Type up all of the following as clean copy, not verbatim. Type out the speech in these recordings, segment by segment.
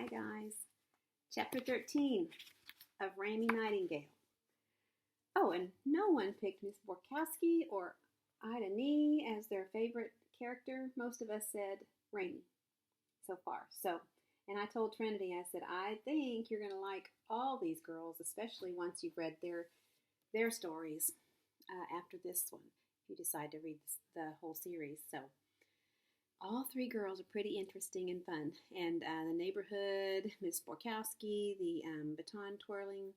Hi guys. Chapter 13 of Raymie Nightingale. Oh, and no one picked Miss Borkowski or Ida Nee as their favorite character. Most of us said Raymie so far. And I told Trinity, I said, I think you're going to like all these girls, especially once you've read their stories after this one, if you decide to read the whole series. So all three girls are pretty interesting and fun. And the neighborhood, Miss Borkowski, the baton twirling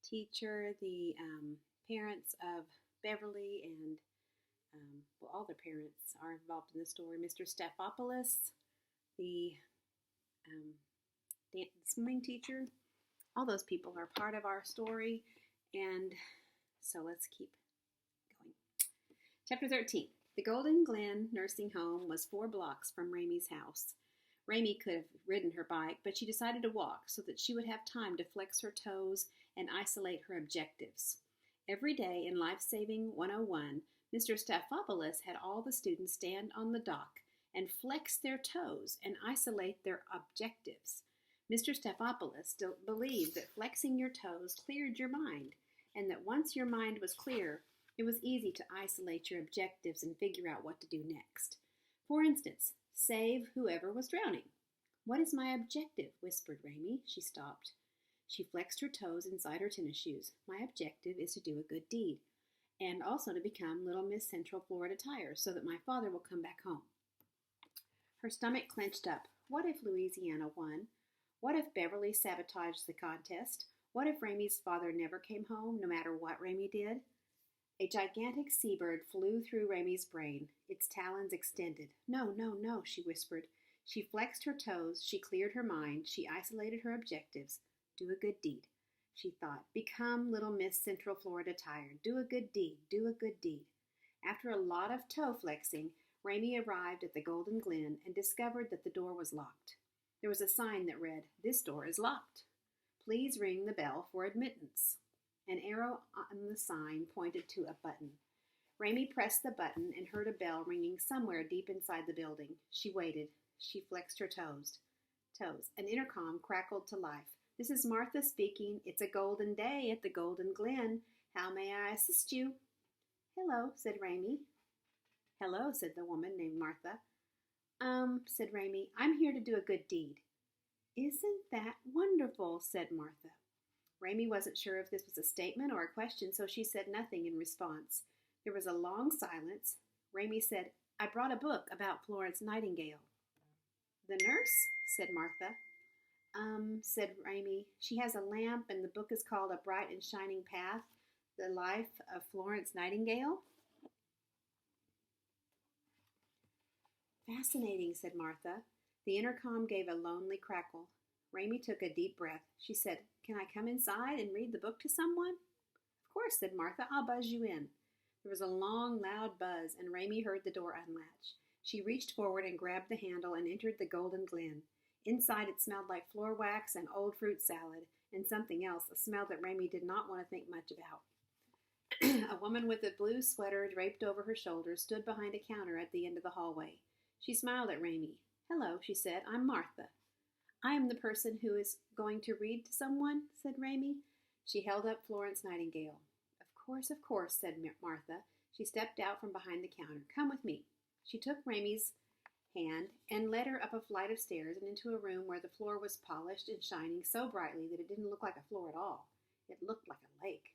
teacher, the parents of Beverly, and all their parents are involved in the story. Mr. Staphopoulos, the swimming teacher. All those people are part of our story. And so let's keep going. Chapter 13. The Golden Glen nursing home was 4 blocks from Raymie's house. Raymie could have ridden her bike, but she decided to walk so that she would have time to flex her toes and isolate her objectives. Every day in Life Saving 101, Mr. Staphopoulos had all the students stand on the dock and flex their toes and isolate their objectives. Mr. Staphopoulos believed that flexing your toes cleared your mind, and that once your mind was clear, it was easy to isolate your objectives and figure out what to do next. For instance, save whoever was drowning. What is my objective? Whispered Raymie. She stopped. She flexed her toes inside her tennis shoes. My objective is to do a good deed, and also to become Little Miss Central Florida Tire so that my father will come back home. Her stomach clenched up. What if Louisiana won? What if Beverly sabotaged the contest? What if Raymie's father never came home, no matter what Raymie did? A gigantic seabird flew through Raymie's brain, its talons extended. No, no, no, she whispered. She flexed her toes, she cleared her mind, she isolated her objectives. Do a good deed, she thought. Become Little Miss Central Florida Tire. Do a good deed, do a good deed. After a lot of toe flexing, Raymie arrived at the Golden Glen and discovered that the door was locked. There was a sign that read, "This door is locked. Please ring the bell for admittance." An arrow on the sign pointed to a button. Raymie pressed the button and heard a bell ringing somewhere deep inside the building. She waited. She flexed her toes. An intercom crackled to life. "This is Martha speaking. It's a golden day at the Golden Glen. How may I assist you?" "Hello," said Raymie. "Hello," said the woman named Martha. Said Raymie, "I'm here to do a good deed." "Isn't that wonderful?" said Martha. Raymie wasn't sure if this was a statement or a question, so she said nothing in response. There was a long silence. Raymie said, "I brought a book about Florence Nightingale." "The nurse?" said Martha. Said Raymie, "She has a lamp, and the book is called A Bright and Shining Path, The Life of Florence Nightingale." "Fascinating," said Martha. The intercom gave a lonely crackle. Raymie took a deep breath. She said, "Can I come inside and read the book to someone?" "Of course," said Martha. "I'll buzz you in." There was a long, loud buzz, and Raymie heard the door unlatch. She reached forward and grabbed the handle and entered the Golden Glen. Inside it smelled like floor wax and old fruit salad, and something else, a smell that Raymie did not want to think much about. A woman with a blue sweater draped over her shoulders stood behind a counter at the end of the hallway. She smiled at Raymie. "Hello," she said. "I'm Martha." "I am the person who is going to read to someone," said Raymie. She held up Florence Nightingale. Of course," said Martha. She stepped out from behind the counter. "Come with me." She took Raymie's hand and led her up a flight of stairs and into a room where the floor was polished and shining so brightly that it didn't look like a floor at all. It looked like a lake.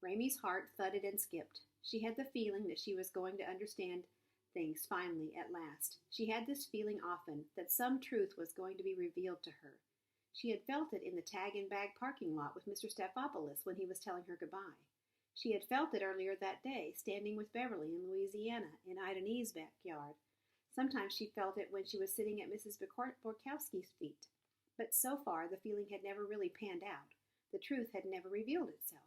Raymie's heart thudded and skipped. She had the feeling that she was going to understand things finally, at last. She had this feeling often, that some truth was going to be revealed to her. She had felt it in the Tag and Bag parking lot with Mr. Staphopoulos when he was telling her goodbye. She had felt it earlier that day, standing with Beverly in Louisiana, in Ida Nee's backyard. Sometimes she felt it when she was sitting at Mrs. Borkowski's feet. But so far, the feeling had never really panned out. The truth had never revealed itself.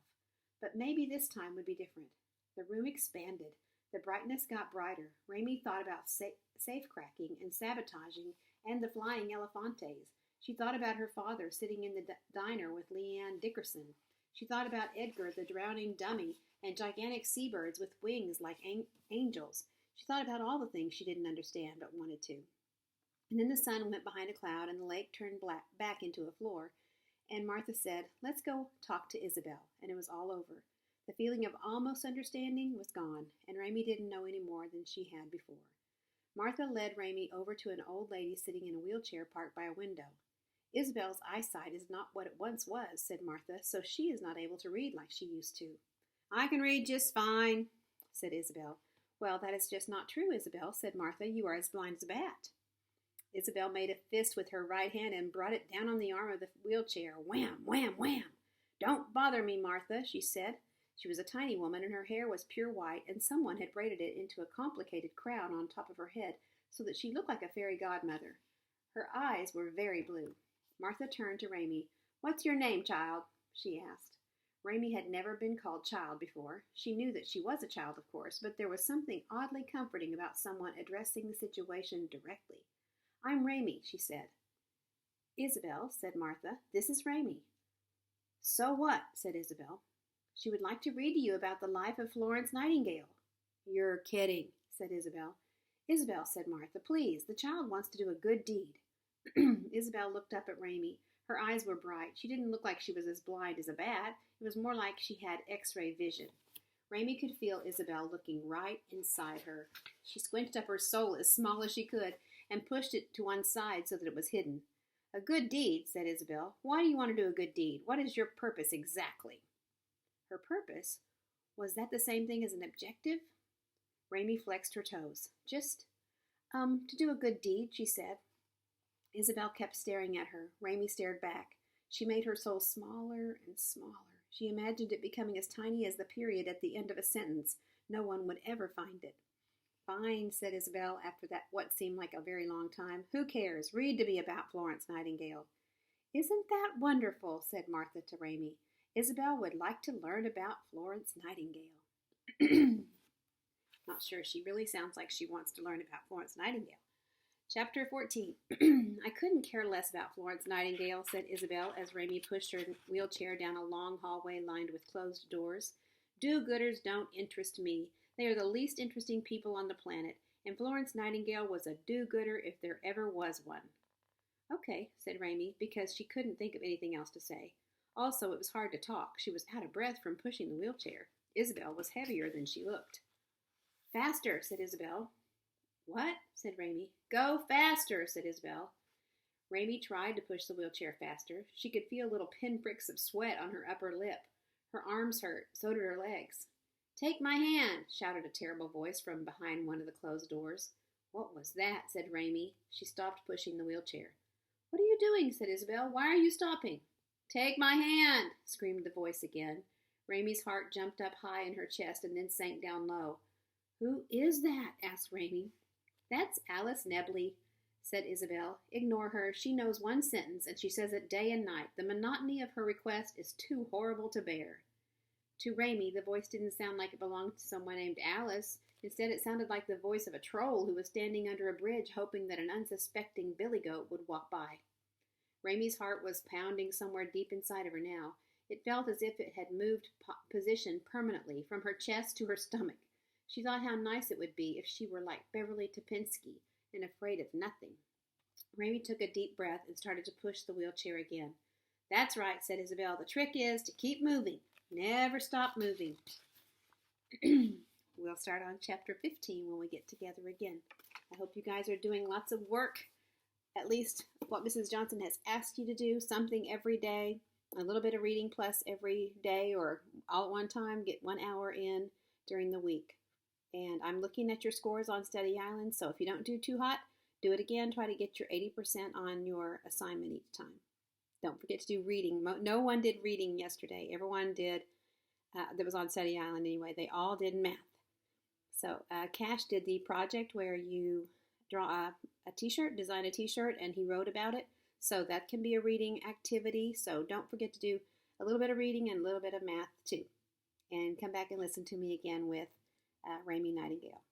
But maybe this time would be different. The room expanded. The brightness got brighter. Raymie thought about safe-cracking and sabotaging and the flying Elefantes. She thought about her father sitting in the diner with Leanne Dickerson. She thought about Edgar, the drowning dummy, and gigantic seabirds with wings like angels. She thought about all the things she didn't understand but wanted to. And then the sun went behind a cloud, and the lake turned back into a floor. And Martha said, "Let's go talk to Isabel." And it was all over. The feeling of almost understanding was gone, and Raymie didn't know any more than she had before. Martha led Raymie over to an old lady sitting in a wheelchair parked by a window. "Isabel's eyesight is not what it once was," said Martha, "so she is not able to read like she used to." "I can read just fine," said Isabel. "Well, that is just not true, Isabel," said Martha. "You are as blind as a bat." Isabel made a fist with her right hand and brought it down on the arm of the wheelchair. Wham, wham, wham. "Don't bother me, Martha," she said. She was a tiny woman, and her hair was pure white, and someone had braided it into a complicated crown on top of her head so that she looked like a fairy godmother. Her eyes were very blue. Martha turned to Raymie. "What's your name, child?" she asked. Raymie had never been called child before. She knew that she was a child, of course, but there was something oddly comforting about someone addressing the situation directly. "I'm Raymie," she said. "Isabel," said Martha, "this is Raymie." "So what?" said Isabel. "She would like to read to you about the life of Florence Nightingale." "You're kidding," said Isabel. "Isabel," said Martha, "please, the child wants to do a good deed." Isabel looked up at Raymie. Her eyes were bright. She didn't look like she was as blind as a bat. It was more like she had X-ray vision. Raymie could feel Isabel looking right inside her. She squinted up her soul as small as she could and pushed it to one side so that it was hidden. "A good deed," said Isabel. "Why do you want to do a good deed? What is your purpose exactly?" Her purpose? Was that the same thing as an objective? Raymie flexed her toes. "Just, to do a good deed," she said. Isabel kept staring at her. Raymie stared back. She made her soul smaller and smaller. She imagined it becoming as tiny as the period at the end of a sentence. No one would ever find it. "Fine," said Isabel after that what seemed like a very long time. "Who cares? Read to me about Florence Nightingale." "Isn't that wonderful?" said Martha to Raymie. Isabel would like to learn about Florence Nightingale. Not sure. She really sounds like she wants to learn about Florence Nightingale. Chapter 14. "I couldn't care less about Florence Nightingale," said Isabel as Raymie pushed her wheelchair down a long hallway lined with closed doors. "Do-gooders don't interest me. They are the least interesting people on the planet, and Florence Nightingale was a do-gooder if there ever was one." "Okay," said Raymie, because she couldn't think of anything else to say. Also, it was hard to talk. She was out of breath from pushing the wheelchair. Isabel was heavier than she looked. "Faster," said Isabel. "What?" said Raymie. "Go faster," said Isabel. Raymie tried to push the wheelchair faster. She could feel little pinpricks of sweat on her upper lip. Her arms hurt, so did her legs. "Take my hand," shouted a terrible voice from behind one of the closed doors. "What was that?" said Raymie. She stopped pushing the wheelchair. "What are you doing?" said Isabel. "Why are you stopping?" "Take my hand," screamed the voice again. Raymie's heart jumped up high in her chest and then sank down low. "Who is that?" asked Raymie. "That's Alice Nebley," said Isabel. "Ignore her. She knows one sentence, and she says it day and night. The monotony of her request is too horrible to bear." To Raymie, the voice didn't sound like it belonged to someone named Alice. Instead, it sounded like the voice of a troll who was standing under a bridge hoping that an unsuspecting billy goat would walk by. Raymie's heart was pounding somewhere deep inside of her now. It felt as if it had moved position permanently from her chest to her stomach. She thought how nice it would be if she were like Beverly Topinski and afraid of nothing. Raymie took a deep breath and started to push the wheelchair again. "That's right," said Isabel. "The trick is to keep moving. Never stop moving." We'll start on chapter 15 when we get together again. I hope you guys are doing lots of work, at least what Mrs. Johnson has asked you to do, something every day, a little bit of reading plus every day or all at one time, get 1 hour in during the week. And I'm looking at your scores on Study Island, so if you don't do too hot, do it again. Try to get your 80% on your assignment each time. Don't forget to do reading. No one did reading yesterday. Everyone did, that was on Study Island anyway. They all did math. So Cash did the project where you draw a t-shirt, design a t-shirt, and he wrote about it. So that can be a reading activity. So don't forget to do a little bit of reading and a little bit of math too. And come back and listen to me again with Raymie Nightingale.